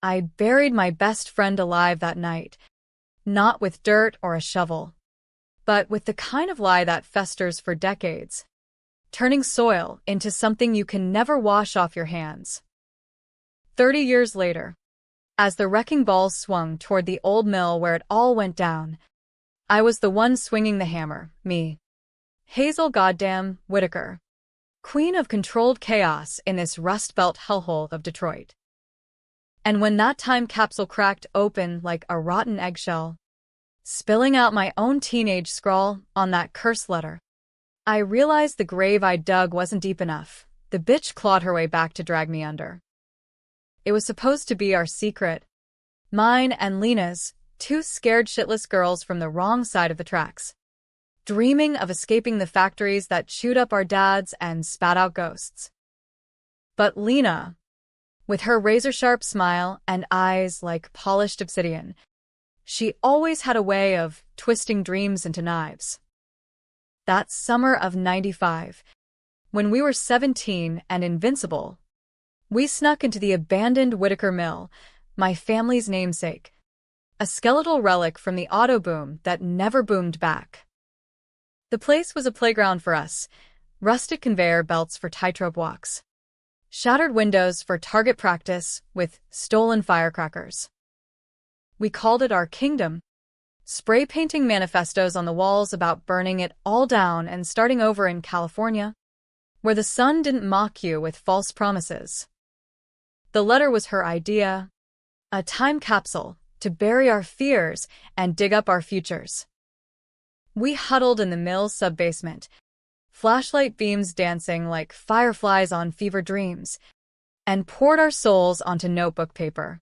I buried my best friend alive that night, not with dirt or a shovel, but with the kind of lie that festers for decades, turning soil into something you can never wash off your hands. 30 years later, as the wrecking balls swung toward the old mill where it all went down, I was the one swinging the hammer, me. Hazel Goddamn Whitaker, queen of controlled chaos in this Rust Belt hellhole of Detroit. And when that time capsule cracked open like a rotten eggshell, spilling out my own teenage scrawl on that cursed letter, I realized the grave I dug wasn't deep enough. The bitch clawed her way back to drag me under. It was supposed to be our secret. Mine and Lena's, two scared shitless girls from the wrong side of the tracks, dreaming of escaping the factories that chewed up our dads and spat out ghosts. But Lena, with her razor-sharp smile and eyes like polished obsidian, she always had a way of twisting dreams into knives. That summer of '95, when we were 17 and invincible, we snuck into the abandoned Whitaker Mill, my family's namesake, a skeletal relic from the auto boom that never boomed back. The place was a playground for us, rusted conveyor belts for tightrope walks, shattered windows for target practice with stolen firecrackers. We called it our kingdom, spray painting manifestos on the walls about burning it all down and starting over in California, where the sun didn't mock you with false promises. The letter was her idea, a time capsule to bury our fears and dig up our futures. We huddled in the mill's sub-basement, flashlight beams dancing like fireflies on fever dreams, and poured our souls onto notebook paper.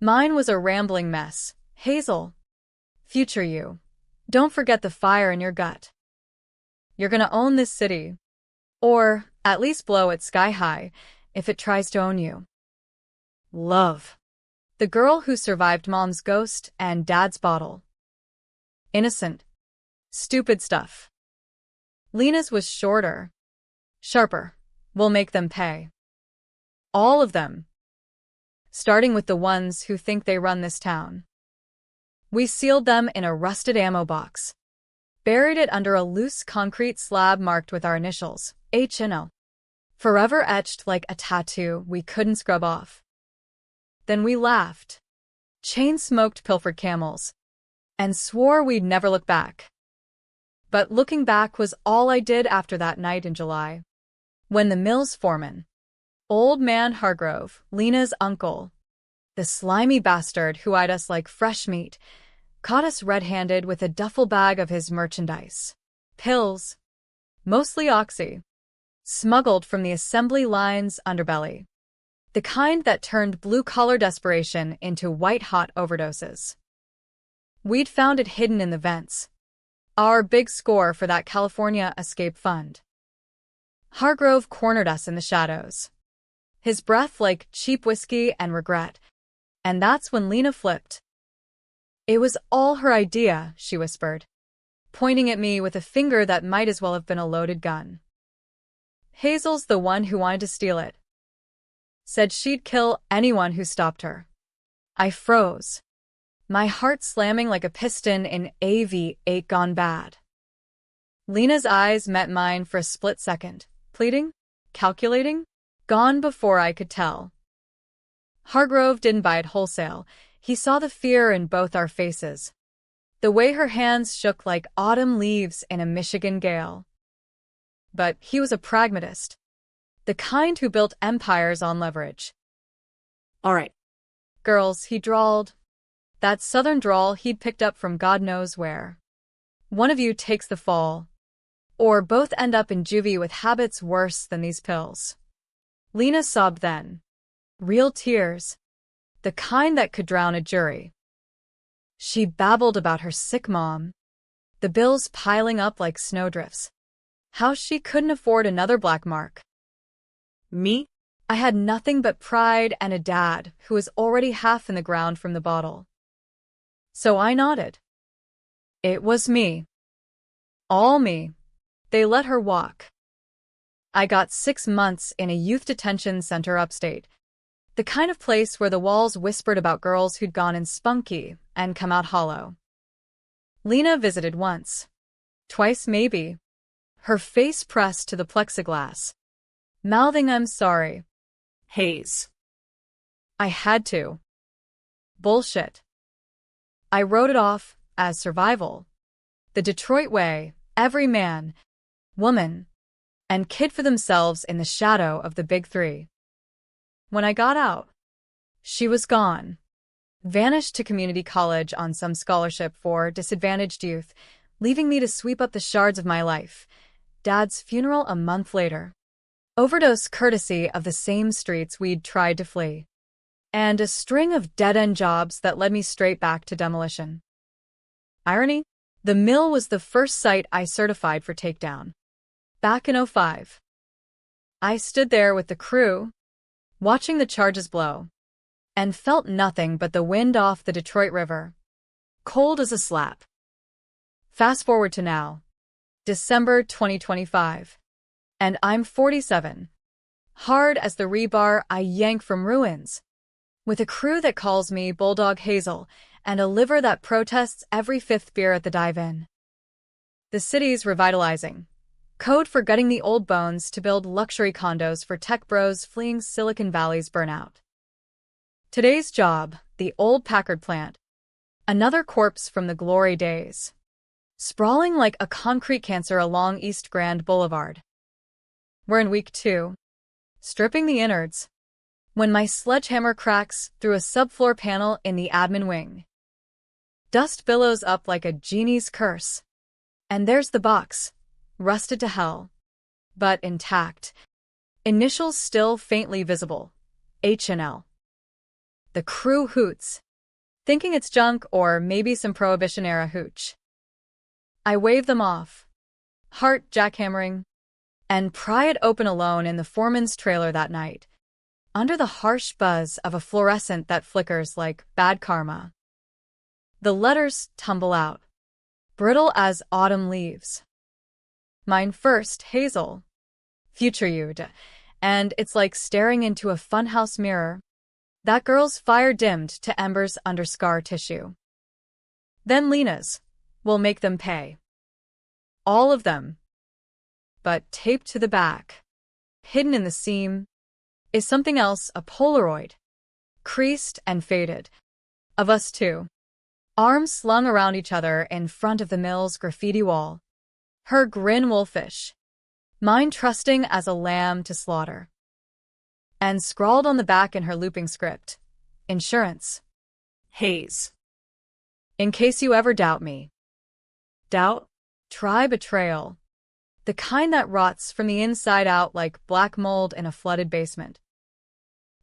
Mine was a rambling mess. Hazel, future you, don't forget the fire in your gut. You're gonna own this city, or at least blow it sky high if it tries to own you. Love, the girl who survived mom's ghost and dad's bottle. Innocent, stupid stuff. Lena's was shorter, sharper. We'll make them pay. All of them. Starting with the ones who think they run this town. We sealed them in a rusted ammo box, buried it under a loose concrete slab marked with our initials, H&O, forever etched like a tattoo we couldn't scrub off. Then we laughed, chain-smoked pilfered camels, and swore we'd never look back. But looking back was all I did after that night in July, when the mill's foreman, Old Man Hargrove, Lena's uncle, the slimy bastard who eyed us like fresh meat, caught us red-handed with a duffel bag of his merchandise. Pills, mostly oxy, smuggled from the assembly line's underbelly. The kind that turned blue-collar desperation into white-hot overdoses. We'd found it hidden in the vents. Our big score for that California escape fund. Hargrove cornered us in the shadows, his breath like cheap whiskey and regret. And that's when Lena flipped. It was all her idea, she whispered, pointing at me with a finger that might as well have been a loaded gun. Hazel's the one who wanted to steal it. Said she'd kill anyone who stopped her. I froze, my heart slamming like a piston in AV8 gone bad. Lena's eyes met mine for a split second, pleading, calculating, gone before I could tell. Hargrove didn't buy it wholesale. He saw the fear in both our faces, the way her hands shook like autumn leaves in a Michigan gale. But he was a pragmatist, the kind who built empires on leverage. All right, girls, he drawled, that southern drawl he'd picked up from God knows where. One of you takes the fall, or both end up in juvie with habits worse than these pills. Lena sobbed then. Real tears, the kind that could drown a jury. She babbled about her sick mom, the bills piling up like snowdrifts, how she couldn't afford another black mark. Me? I had nothing but pride and a dad who was already half in the ground from the bottle. So I nodded. It was me. All me. They let her walk. I got 6 months in a youth detention center upstate. The kind of place where the walls whispered about girls who'd gone in spunky and come out hollow. Lena visited once. Twice maybe. Her face pressed to the plexiglass, mouthing I'm sorry. Hayes. I had to. Bullshit. I wrote it off as survival. The Detroit way, every man, woman, and kid for themselves in the shadow of the big three. When I got out, she was gone. Vanished to community college on some scholarship for disadvantaged youth, leaving me to sweep up the shards of my life. Dad's funeral a month later. Overdose courtesy of the same streets we'd tried to flee. And a string of dead-end jobs that led me straight back to Demolition. Irony? The mill was the first site I certified for takedown. Back in '05. I stood there with the crew, watching the charges blow, and felt nothing but the wind off the Detroit River. Cold as a slap. Fast forward to now. December 2025. And I'm 47. Hard as the rebar I yank from ruins. With a crew that calls me Bulldog Hazel and a liver that protests every fifth beer at the dive-in. The city's revitalizing. Code for gutting the old bones to build luxury condos for tech bros fleeing Silicon Valley's burnout. Today's job, the old Packard plant. Another corpse from the glory days. Sprawling like a concrete cancer along East Grand Boulevard. We're in week 2. Stripping the innards. When my sledgehammer cracks through a subfloor panel in the admin wing. Dust billows up like a genie's curse. And there's the box, rusted to hell, but intact. Initials still faintly visible. H&L. The crew hoots, thinking it's junk or maybe some Prohibition-era hooch. I wave them off, heart jackhammering, and pry it open alone in the foreman's trailer that night, under the harsh buzz of a fluorescent that flickers like bad karma. The letters tumble out, brittle as autumn leaves. Mine first, Hazel. Future you, and it's like staring into a funhouse mirror. That girl's fire dimmed to embers under scar tissue. Then Lena's. We'll make them pay. All of them. But taped to the back, hidden in the seam, is something else, a Polaroid. Creased and faded. Of us two. Arms slung around each other in front of the mill's graffiti wall. Her grin wolfish. Mine trusting as a lamb to slaughter. And scrawled on the back in her looping script. Insurance. Hayes. In case you ever doubt me. Doubt? Try betrayal. The kind that rots from the inside out like black mold in a flooded basement.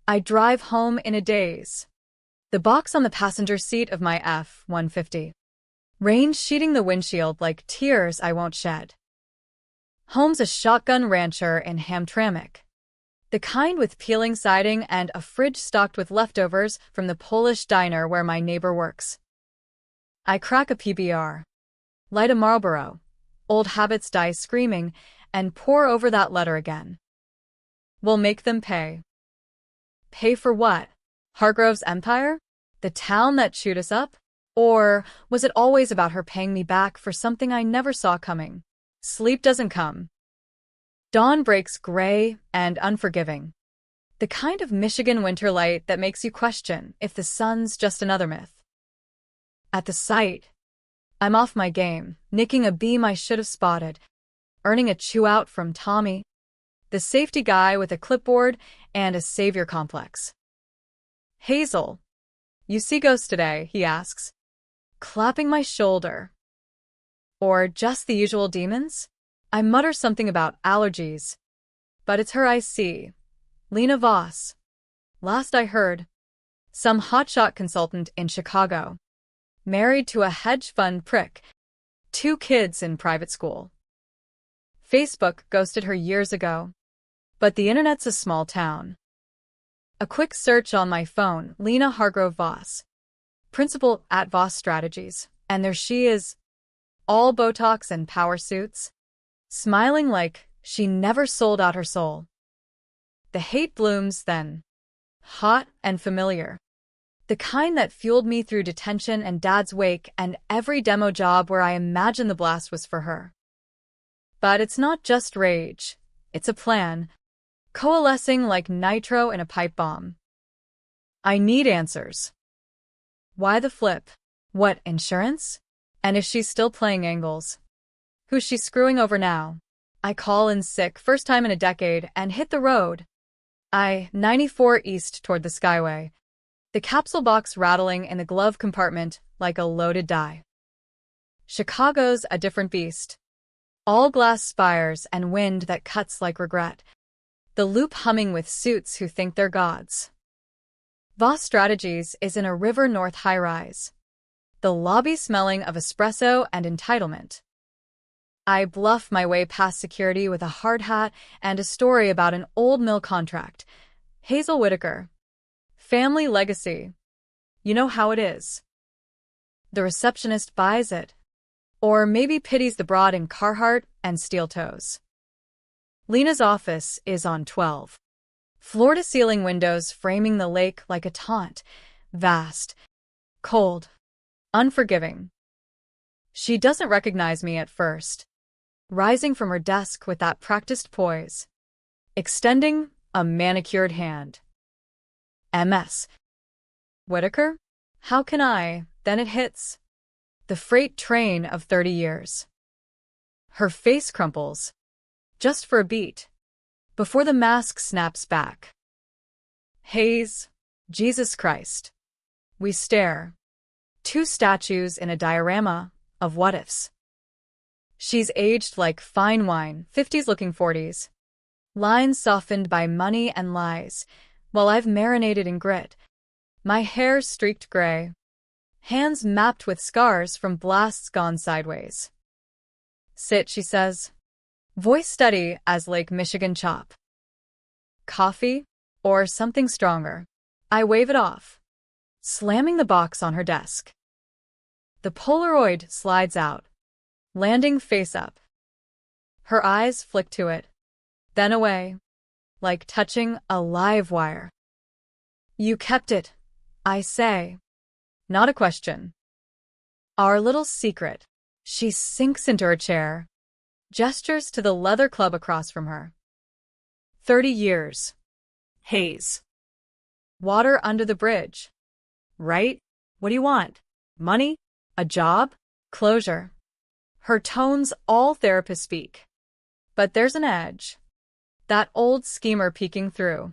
I drive home in a daze. The box on the passenger seat of my F-150. Rain sheeting the windshield like tears I won't shed. Home's a shotgun rancher in Hamtramck. The kind with peeling siding and a fridge stocked with leftovers from the Polish diner where my neighbor works. I crack a PBR. Light a Marlboro. Old habits die screaming, and pour over that letter again. We'll make them pay. Pay for what? Hargrove's empire? The town that chewed us up? Or was it always about her paying me back for something I never saw coming? Sleep doesn't come. Dawn breaks gray and unforgiving. The kind of Michigan winter light that makes you question if the sun's just another myth. At the sight, I'm off my game, nicking a beam I should have spotted, earning a chew-out from Tommy, the safety guy with a clipboard and a savior complex. Hazel, you see ghosts today, he asks, clapping my shoulder. Or just the usual demons? I mutter something about allergies. But it's her I see. Lena Voss. Last I heard, some hotshot consultant in Chicago. Married to a hedge fund prick. 2 kids in private school. Facebook ghosted her years ago. But the internet's a small town. A quick search on my phone, Lena Hargrove Voss. Principal at Voss Strategies. And there she is. All Botox and power suits. Smiling like she never sold out her soul. The hate blooms then. hot and familiar. The kind that fueled me through detention and Dad's wake and every demo job where I imagined the blast was for her. But it's not just rage. It's a plan, coalescing like nitro in a pipe bomb. I need answers. Why the flip? What, insurance? And is she still playing angles? Who's she screwing over now? I call in sick, first time in a decade, and hit the road. 94 east toward the Skyway. The capsule box rattling in the glove compartment like a loaded die. Chicago's a different beast. All glass spires and wind that cuts like regret. The loop humming with suits who think they're gods. Voss Strategies is in a River North high-rise. The lobby smelling of espresso and entitlement. I bluff my way past security with a hard hat and a story about an old mill contract. Hazel Whitaker. Family legacy. You know how it is. The receptionist buys it. Or maybe pities the broad in Carhartt and steel toes. Lena's office is on 12. Floor-to-ceiling windows framing the lake like a taunt. Vast. Cold. Unforgiving. She doesn't recognize me at first. Rising from her desk with that practiced poise. Extending a manicured hand. MS. Whitaker? How can I? Then it hits. The freight train of 30 years. Her face crumples. Just for a beat. Before the mask snaps back. Haze. Jesus Christ. We stare. Two statues in a diorama of what-ifs. She's aged like fine wine, 50s looking 40s. Lines softened by money and lies, while I've marinated in grit. My hair streaked gray. Hands mapped with scars from blasts gone sideways. Sit, she says. Voice steady as Lake Michigan chop. Coffee? Or something stronger. I wave it off, slamming the box on her desk. The Polaroid slides out, landing face up. Her eyes flick to it, then away, like touching a live wire. You kept it, I say. Not a question. Our little secret. She sinks into her chair, gestures to the leather club across from her. 30 years. Haze. Water under the bridge. Right? What do you want? Money? A job? Closure. Her tones all therapists speak. But there's an edge. That old schemer peeking through.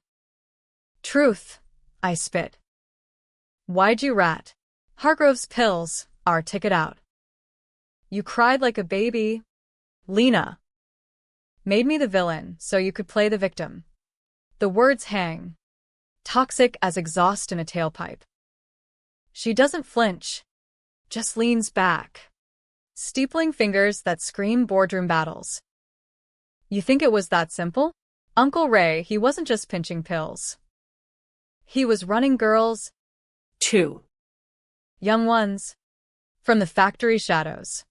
Truth, I spit. Why'd you rat? Hargrove's pills, our ticket out. You cried like a baby. Lena. Made me the villain so you could play the victim. The words hang. Toxic as exhaust in a tailpipe. She doesn't flinch. Just leans back. Steepling fingers that scream boardroom battles. You think it was that simple? Uncle Ray, he wasn't just pinching pills. He was running girls. 2. Young ones. From the factory shadows.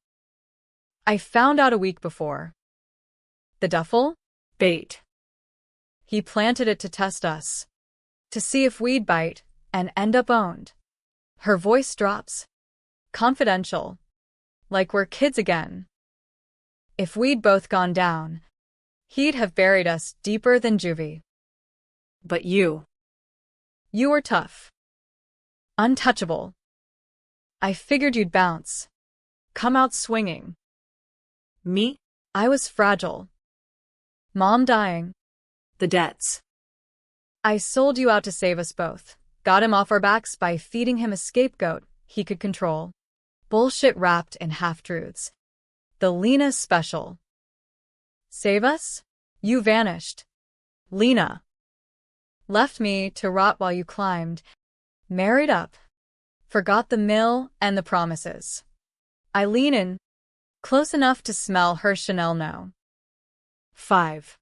I found out a week before. The duffel? Bait. He planted it to test us. To see if we'd bite and end up owned. Her voice drops. Confidential. Like we're kids again. If we'd both gone down, he'd have buried us deeper than juvie. But you. You were tough. Untouchable. I figured you'd bounce. Come out swinging. Me? I was fragile. Mom dying. The debts. I sold you out to save us both. Got him off our backs by feeding him a scapegoat he could control. Bullshit wrapped in half-truths. The Lena special. Save us? You vanished. Lena. Left me to rot while you climbed. Married up. Forgot the mill and the promises. I lean in, close enough to smell her Chanel now. 5.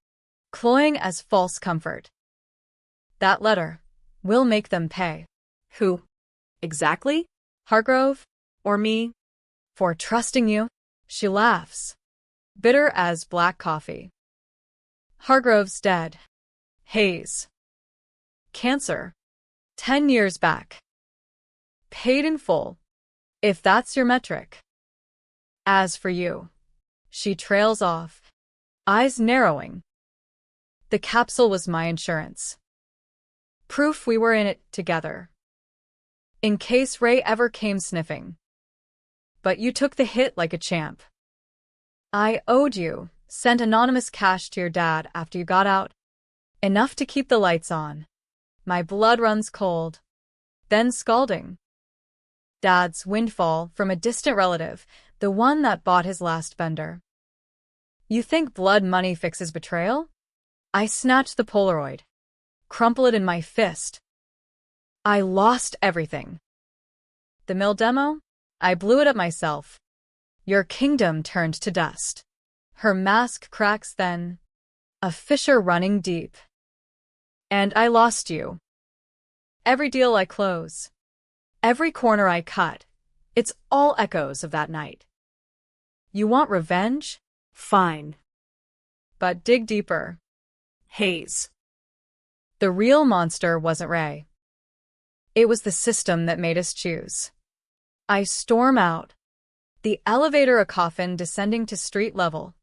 Cloying as false comfort. That letter. Will make them pay. Who? Exactly? Hargrove? Or me? For trusting you? She laughs. Bitter as black coffee. Hargrove's dead. Haze. Cancer. 10 years back. Paid in full, if that's your metric. As for you, she trails off, eyes narrowing. The capsule was my insurance. Proof we were in it together. In case Ray ever came sniffing. But you took the hit like a champ. I owed you, sent anonymous cash to your dad after you got out. Enough to keep the lights on. My blood runs cold. Then scalding. Dad's windfall from a distant relative, the one that bought his last bender. You think blood money fixes betrayal? I snatch the Polaroid. Crumple it in my fist. I lost everything. The mill demo? I blew it up myself. Your kingdom turned to dust. Her mask cracks then. A fissure running deep. And I lost you. Every deal I close. Every corner I cut. It's all echoes of that night. You want revenge? Fine. But dig deeper. Hayes. The real monster wasn't Ray. It was the system that made us choose. I storm out. The elevator a coffin descending to street level.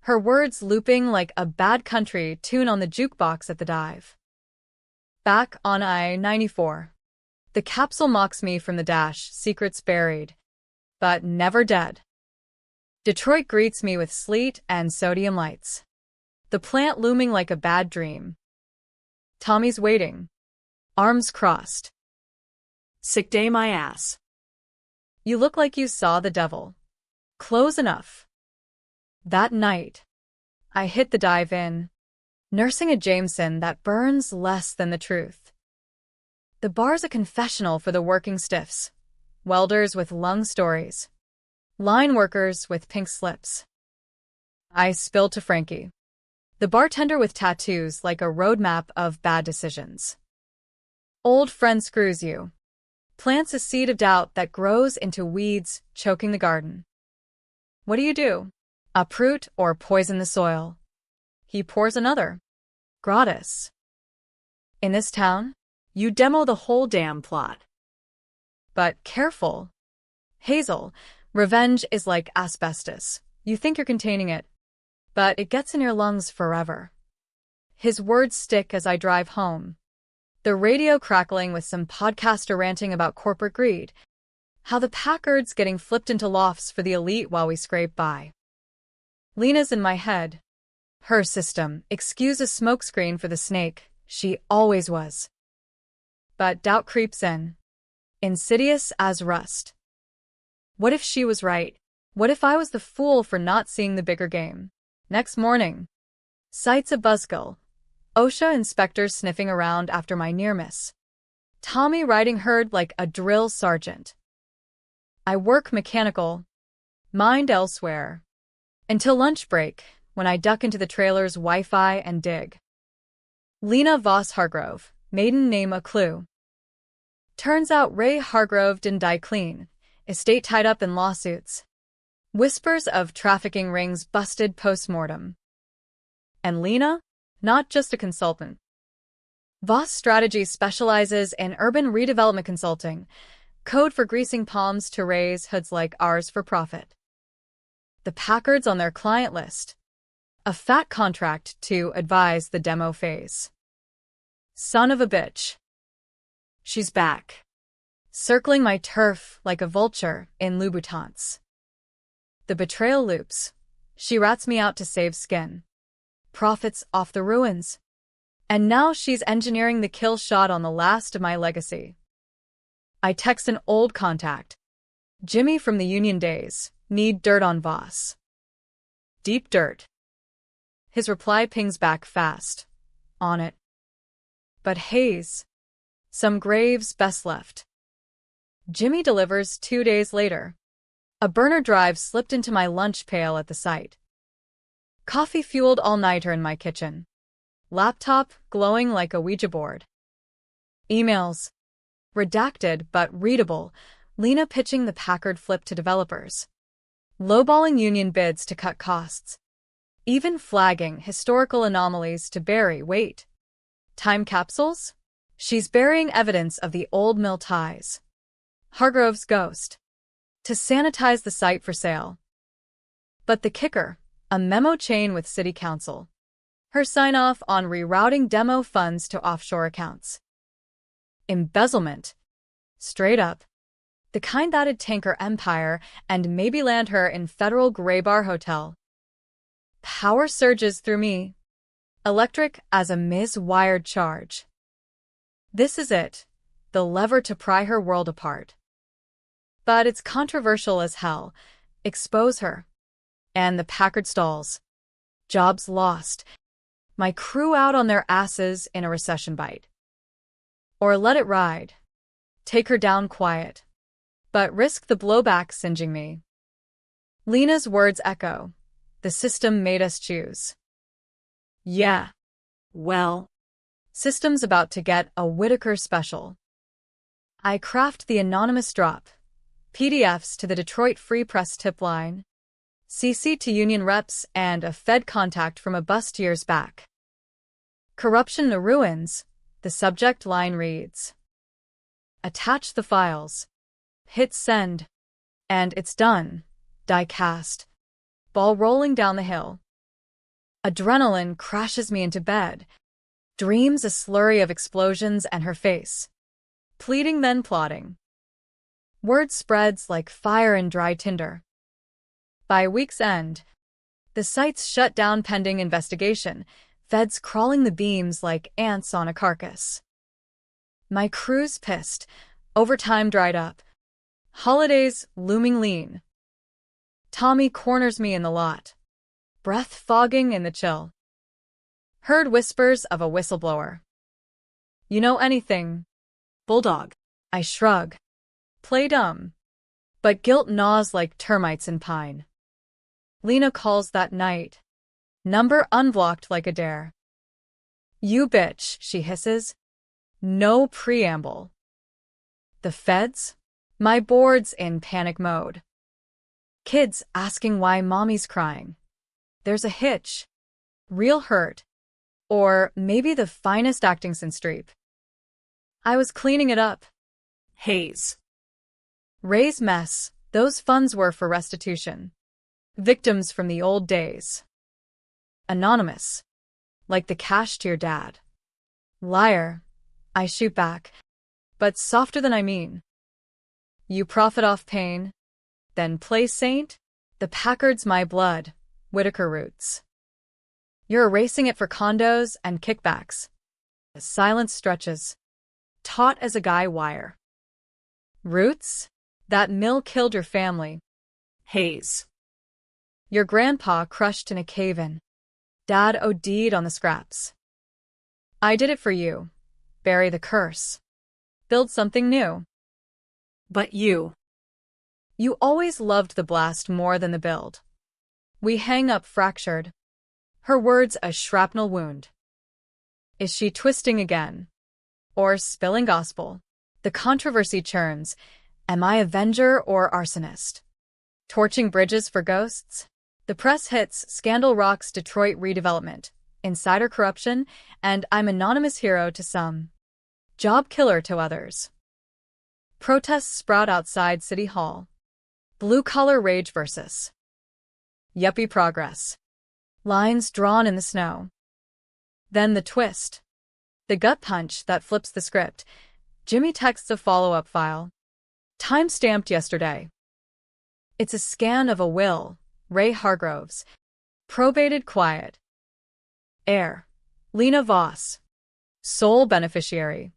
Her words looping like a bad country tune on the jukebox at the dive. Back on I-94. The capsule mocks me from the dash, secrets buried. But never dead. Detroit greets me with sleet and sodium lights. The plant looming like a bad dream. Tommy's waiting. Arms crossed. Sick day my ass. You look like you saw the devil. Close enough. That night, I hit the dive in, nursing a Jameson that burns less than the truth. The bar's a confessional for the working stiffs, welders with lung stories, line workers with pink slips. I spilled to Frankie, the bartender with tattoos like a roadmap of bad decisions. Old friend screws you. Plants a seed of doubt that grows into weeds, choking the garden. What do? Uproot or poison the soil? He pours another. Gratis. In this town, You demo the whole damn plot. but careful. Hazel, revenge is like asbestos. You think you're containing it, but it gets in your lungs forever. His words stick as I drive home. The radio crackling with some podcaster ranting about corporate greed. How the Packard's getting flipped into lofts for the elite while we scrape by. Lena's in my head. Her system, excuse a smokescreen for the snake, she always was. But doubt creeps in. Insidious as rust. What if she was right? What if I was the fool for not seeing the bigger game? Next morning. Sights a buzzkill. OSHA inspectors sniffing around after my near miss. Tommy riding herd like a drill sergeant. I work mechanical. Mind elsewhere. Until lunch break, when I duck into the trailer's Wi-Fi and dig. Lena Voss Hargrove, maiden name a clue. Turns out Ray Hargrove didn't die clean, estate tied up in lawsuits. Whispers of trafficking rings busted post-mortem. And Lena? Not just a consultant. Voss Strategies specializes in urban redevelopment consulting, code for greasing palms to raise hoods like ours for profit. The Packard's on their client list. A fat contract to advise the demo phase. Son of a bitch. She's back. Circling my turf like a vulture in Louboutins. The betrayal loops. She rats me out to save skin. Profits off the ruins. And now she's engineering the kill shot on the last of my legacy. I text an old contact. Jimmy from the union days, need dirt on Voss. Deep dirt. His reply pings back fast. On it. But Hayes. Some graves best left. Jimmy delivers 2 days later. A burner drive slipped into my lunch pail at the site. Coffee-fueled all-nighter in my kitchen. Laptop glowing like a Ouija board. Emails. Redacted but readable. Lena pitching the Packard flip to developers. Lowballing union bids to cut costs. Even flagging historical anomalies to bury. Wait. Time capsules? She's burying evidence of the old mill ties. Hargrove's ghost. To sanitize the site for sale. But the kicker, a memo chain with city council. Her sign-off on rerouting demo funds to offshore accounts. Embezzlement. Straight up. The kind that'd tank her empire and maybe land her in federal gray bar hotel. Power surges through me. Electric as a mis-wired charge. This is it, the lever to pry her world apart. But it's controversial as hell. Expose her. And the Packard stalls. Jobs lost. My crew out on their asses in a recession bite. Or let it ride. Take her down quiet. But risk the blowback singeing me. Lena's words echo. The system made us choose. Yeah. Well. System's about to get a Whitaker special. I craft the anonymous drop. PDFs to the Detroit Free Press tip line. CC to union reps and a Fed contact from a bust years back. Corruption to ruins, the subject line reads. Attach the files. Hit send. And it's done. Die cast. Ball rolling down the hill. Adrenaline crashes me into bed. Dreams a slurry of explosions and her face. Pleading then plotting. Word spreads like fire in dry tinder. By week's end, the site's shut down pending investigation, feds crawling the beams like ants on a carcass. My crew's pissed, overtime dried up. Holidays looming lean. Tommy corners me in the lot. Breath fogging in the chill. Heard whispers of a whistleblower. You know anything? Bulldog. I shrug. Play dumb. But guilt gnaws like termites in pine. Lena calls that night. Number unblocked like a dare. You bitch, she hisses. No preamble. The feds? My board's in panic mode. Kids asking why mommy's crying. There's a hitch. Real hurt. Or maybe the finest acting since Streep. I was cleaning it up. Haze. Ray's mess, those funds were for restitution. Victims from the old days. Anonymous. Like the cash to your dad. Liar. I shoot back. But softer than I mean. You profit off pain. Then play saint? The Packard's my blood. Whitaker roots. You're erasing it for condos and kickbacks. The silence stretches. Taut as a guy wire. Roots? That mill killed your family. Haze. Your grandpa crushed in a cave-in. Dad OD'd on the scraps. I did it for you. Bury the curse. Build something new. But you. You always loved the blast more than the build. We hang up fractured. Her words a shrapnel wound. Is she twisting again? Or spilling gospel? The controversy churns. Am I avenger or arsonist? Torching bridges for ghosts? The press hits Scandal rocks Detroit redevelopment, insider corruption, and I'm anonymous hero to some. Job killer to others. Protests sprout outside City Hall. Blue-collar rage versus yuppie progress. Lines drawn in the snow. Then the twist. The gut punch that flips the script. Jimmy texts a follow-up file. Time-stamped yesterday. It's a scan of a will, Ray Hargrove's. Probated quiet. Heir. Lena Voss. Sole beneficiary.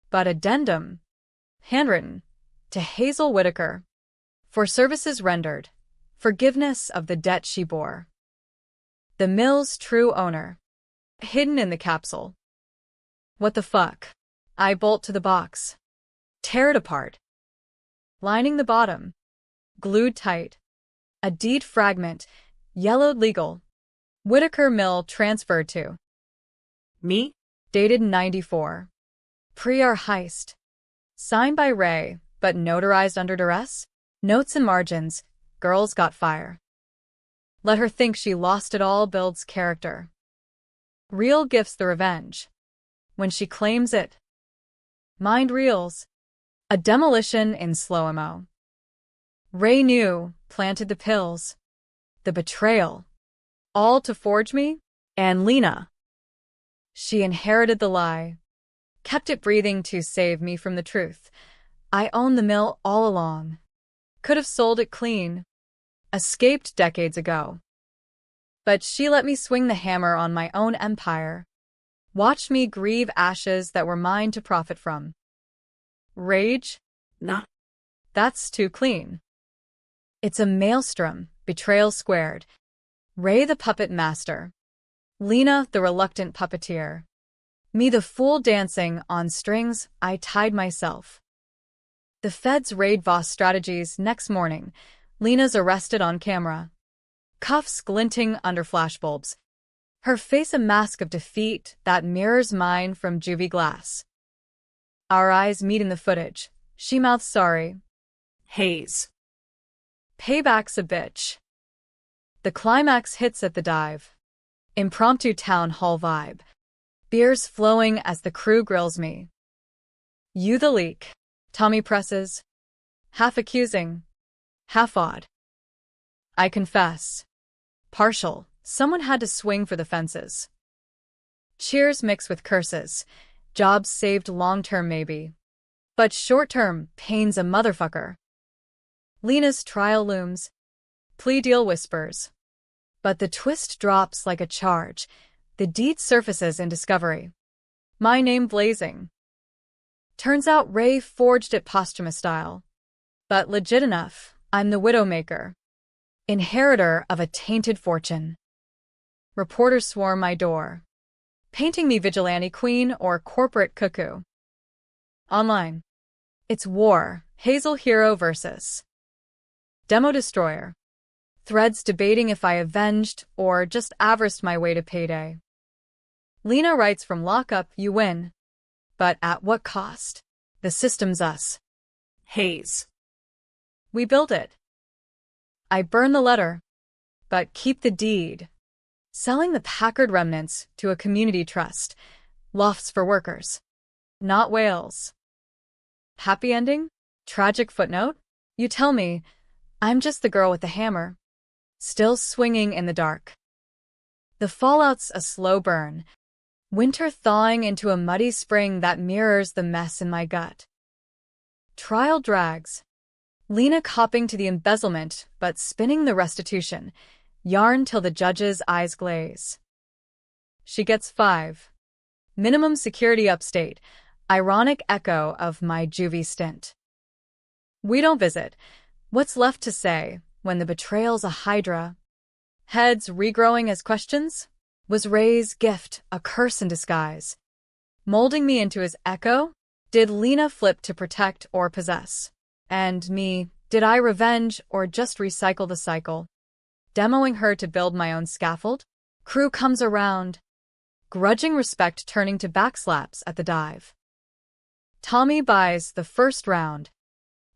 But addendum. Handwritten. To Hazel Whitaker. For services rendered. Forgiveness of the debt she bore. The mill's true owner. Hidden in the capsule. What the fuck? I bolt to the box. Tear it apart. Lining the bottom. Glued tight. A deed fragment. Yellowed legal. Whitaker Mill transferred to. Me? Dated 94. Pre-our heist. Signed by Ray, but notarized under duress? Notes and margins. Girls got fire. Let her think she lost it all builds character. Real gifts the revenge. When she claims it, Mind reels. A demolition in slow-mo. Ray knew, planted the pills. The betrayal. All to forge me? And Lena. She inherited the lie. Kept it breathing to save me from the truth. I owned the mill all along. Could have sold it clean. Escaped decades ago. But she let me swing the hammer on my own empire. Watched me grieve ashes that were mine to profit from. Rage? Nah. That's too clean. It's a maelstrom, betrayal squared. Ray the puppet master. Lena the reluctant puppeteer. Me the fool dancing on strings I tied myself. The feds raid Voss Strategies next morning. Lena's arrested on camera. Cuffs glinting under flashbulbs. Her face a mask of defeat that mirrors mine from juvie glass. Our eyes meet in the footage. She mouths sorry. Haze. Payback's a bitch. The climax hits at the dive. Impromptu town hall vibe. Beers flowing as the crew grills me. You the leak. Tommy presses. Half accusing. Half odd. I confess. Partial. Someone had to swing for the fences. Cheers mixed with curses. Jobs saved long-term maybe. But short-term, pain's a motherfucker. Lena's trial looms. Plea deal whispers. But the twist drops like a charge. The deed surfaces in discovery. My name blazing. Turns out Ray forged it posthumous style. But legit enough, I'm the widowmaker. Inheritor of a tainted fortune. Reporters swarm my door. Painting me vigilante queen or corporate cuckoo. Online. It's war, Hazel hero versus Demo destroyer. Threads debating if I avenged or just averaged my way to payday. Lena writes from lockup, you win. But at what cost? The system's us. Haze. We build it. I burn the letter, but keep the deed. Selling the Packard remnants to a community trust. Lofts for workers. Not whales. Happy ending? Tragic footnote? You tell me. I'm just the girl with the hammer. Still swinging in the dark. The fallout's a slow burn. Winter thawing into a muddy spring that mirrors the mess in my gut. Trial drags. Lena copping to the embezzlement, but spinning the restitution. Yarn till the judge's eyes glaze. She gets 5. Minimum security upstate. Ironic echo of my juvie stint. We don't visit. What's left to say when the betrayal's a hydra? Heads regrowing as questions? Was Ray's gift a curse in disguise? Molding me into his echo? Did Lena flip to protect or possess? And me, did I revenge or just recycle the cycle? Demoing her to build my own scaffold? Crew comes around. Grudging respect turning to backslaps at the dive. Tommy buys the first round.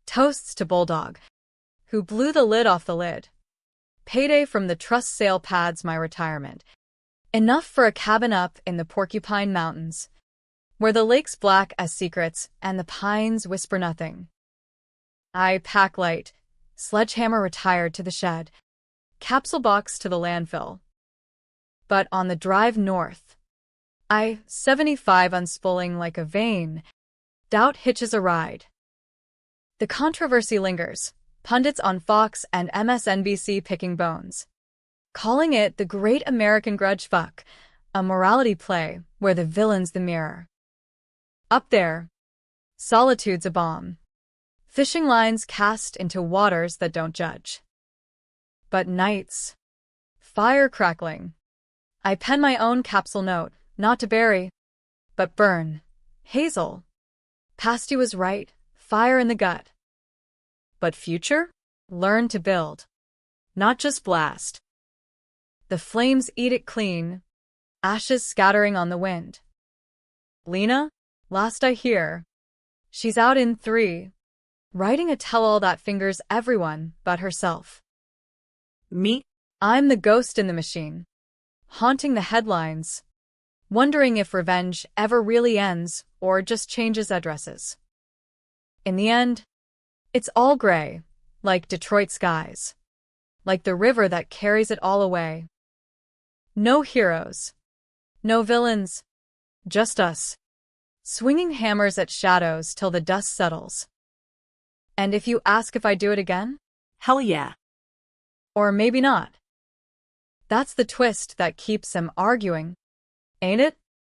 Toasts to Bulldog, who blew the lid off the lid. Payday from the trust sale pads my retirement. Enough for a cabin up in the Porcupine Mountains, where the lake's black as secrets and the pines whisper nothing. I pack light, sledgehammer retired to the shed, capsule box to the landfill. But on the drive north, I-75 unspooling like a vein, doubt hitches a ride. The controversy lingers, pundits on Fox and MSNBC picking bones. Calling it the Great American Grudge Fuck, a morality play where the villain's the mirror. Up there, solitude's a bomb. Fishing lines cast into waters that don't judge. But nights, fire crackling. I pen my own capsule note, not to bury, but burn. Hazel. Pasty was right, fire in the gut. But future? Learn to build. Not just blast. The flames eat it clean, ashes scattering on the wind. Lena, last I hear, she's out in 3, writing a tell-all that fingers everyone but herself. Me? I'm the ghost in the machine, haunting the headlines, wondering if revenge ever really ends or just changes addresses. In the end, it's all gray, like Detroit skies, like the river that carries it all away. No heroes, no villains, just us, swinging hammers at shadows till the dust settles. And if you ask if I do it again? Hell yeah. Or maybe not. That's the twist that keeps them arguing, ain't it?